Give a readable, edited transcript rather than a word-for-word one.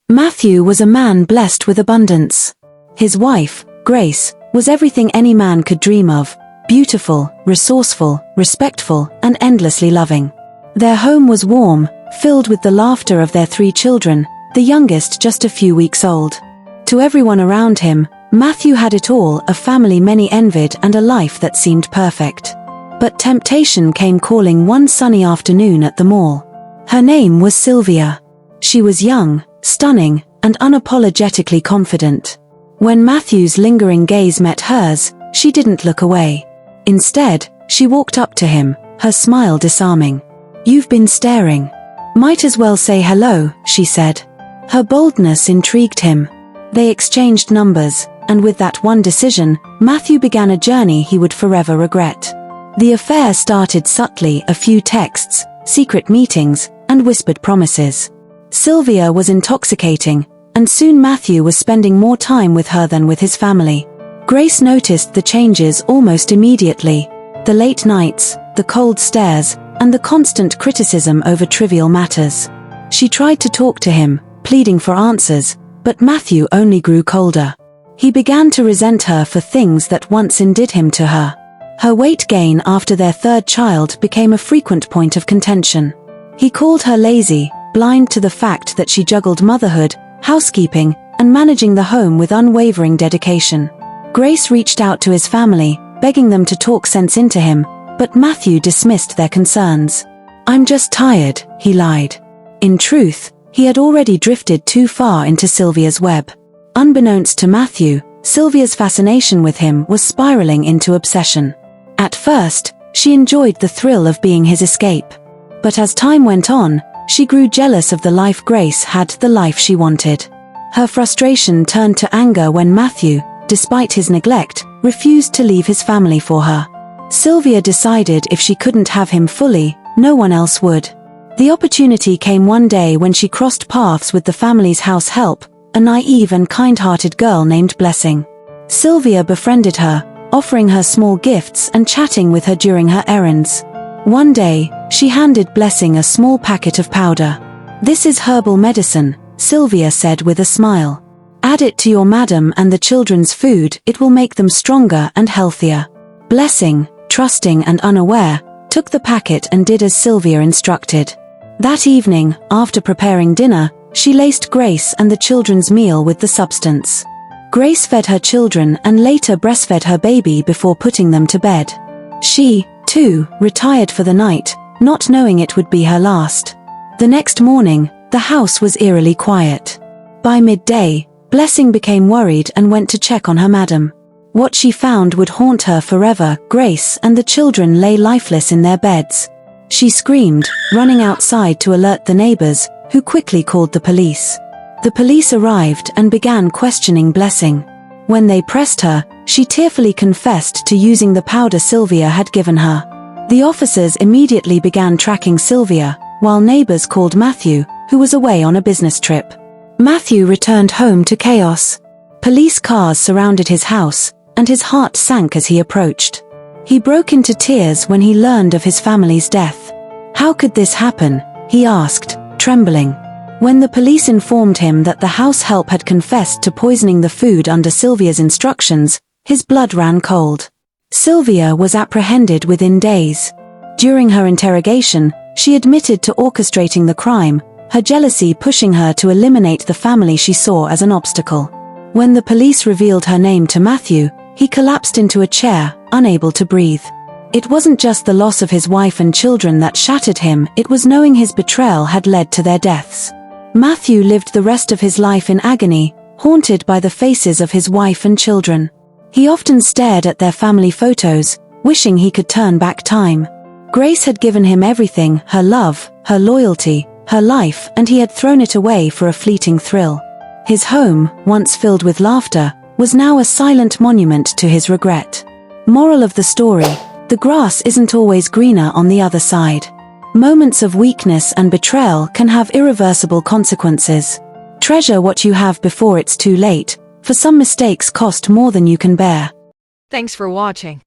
Matthew was a man blessed with abundance. His wife, Grace, was everything any man could dream of: beautiful, resourceful, respectful, and endlessly loving. Their home was warm, filled with the laughter of their 3 children, the youngest just a few weeks old. To everyone around him, Matthew had it all: a family many envied and a life that seemed perfect. But temptation came calling one sunny afternoon at the mall. Her name was Sylvia. She was young, stunning, and unapologetically confident. When Matthew's lingering gaze met hers, she didn't look away. Instead, she walked up to him, her smile disarming. "You've been staring. Might as well say hello," she said. Her boldness intrigued him. They exchanged numbers, and with that one decision, Matthew began a journey he would forever regret. The affair started subtly: a few texts, secret meetings, and whispered promises. Sylvia was intoxicating, and soon Matthew was spending more time with her than with his family. Grace noticed the changes almost immediately: the late nights, the cold stares, and the constant criticism over trivial matters. She tried to talk to him, pleading for answers, but Matthew only grew colder. He began to resent her for things that once endeared him to her. Her weight gain after their 3rd child became a frequent point of contention. He called her lazy, blind to the fact that she juggled motherhood, housekeeping, and managing the home with unwavering dedication. Grace reached out to his family, begging them to talk sense into him, but Matthew dismissed their concerns. "I'm just tired," he lied. In truth, he had already drifted too far into Sylvia's web. Unbeknownst to Matthew, Sylvia's fascination with him was spiraling into obsession. At first, she enjoyed the thrill of being his escape. But as time went on, she grew jealous of the life Grace had, the life she wanted. Her frustration turned to anger when Matthew, despite his neglect, refused to leave his family for her. Sylvia decided if she couldn't have him fully, no one else would. The opportunity came one day when she crossed paths with the family's house help, a naive and kind-hearted girl named Blessing. Sylvia befriended her, offering her small gifts and chatting with her during her errands. One day, she handed Blessing a small packet of powder. "This is herbal medicine," Sylvia said with a smile. "Add it to your madam and the children's food, it will make them stronger and healthier." Blessing, trusting and unaware, took the packet and did as Sylvia instructed. That evening, after preparing dinner, she laced Grace and the children's meal with the substance. Grace fed her children and later breastfed her baby before putting them to bed. She, too, retired for the night, not knowing it would be her last. The next morning, the house was eerily quiet. By midday, Blessing became worried and went to check on her madam. What she found would haunt her forever: Grace and the children lay lifeless in their beds. She screamed, running outside to alert the neighbors, who quickly called the police. The police arrived and began questioning Blessing. When they pressed her, she tearfully confessed to using the powder Sylvia had given her. The officers immediately began tracking Sylvia, while neighbors called Matthew, who was away on a business trip. Matthew returned home to chaos. Police cars surrounded his house, and his heart sank as he approached. He broke into tears when he learned of his family's death. "How could this happen?" he asked, trembling. When the police informed him that the house help had confessed to poisoning the food under Sylvia's instructions, his blood ran cold. Sylvia was apprehended within days. During her interrogation, she admitted to orchestrating the crime, her jealousy pushing her to eliminate the family she saw as an obstacle. When the police revealed her name to Matthew, he collapsed into a chair, unable to breathe. It wasn't just the loss of his wife and children that shattered him, it was knowing his betrayal had led to their deaths. Matthew lived the rest of his life in agony, haunted by the faces of his wife and children. He often stared at their family photos, wishing he could turn back time. Grace had given him everything: her love, her loyalty, her life, and he had thrown it away for a fleeting thrill. His home, once filled with laughter, was now a silent monument to his regret. Moral of the story: the grass isn't always greener on the other side. Moments of weakness and betrayal can have irreversible consequences. Treasure what you have before it's too late, for some mistakes cost more than you can bear. Thanks for watching.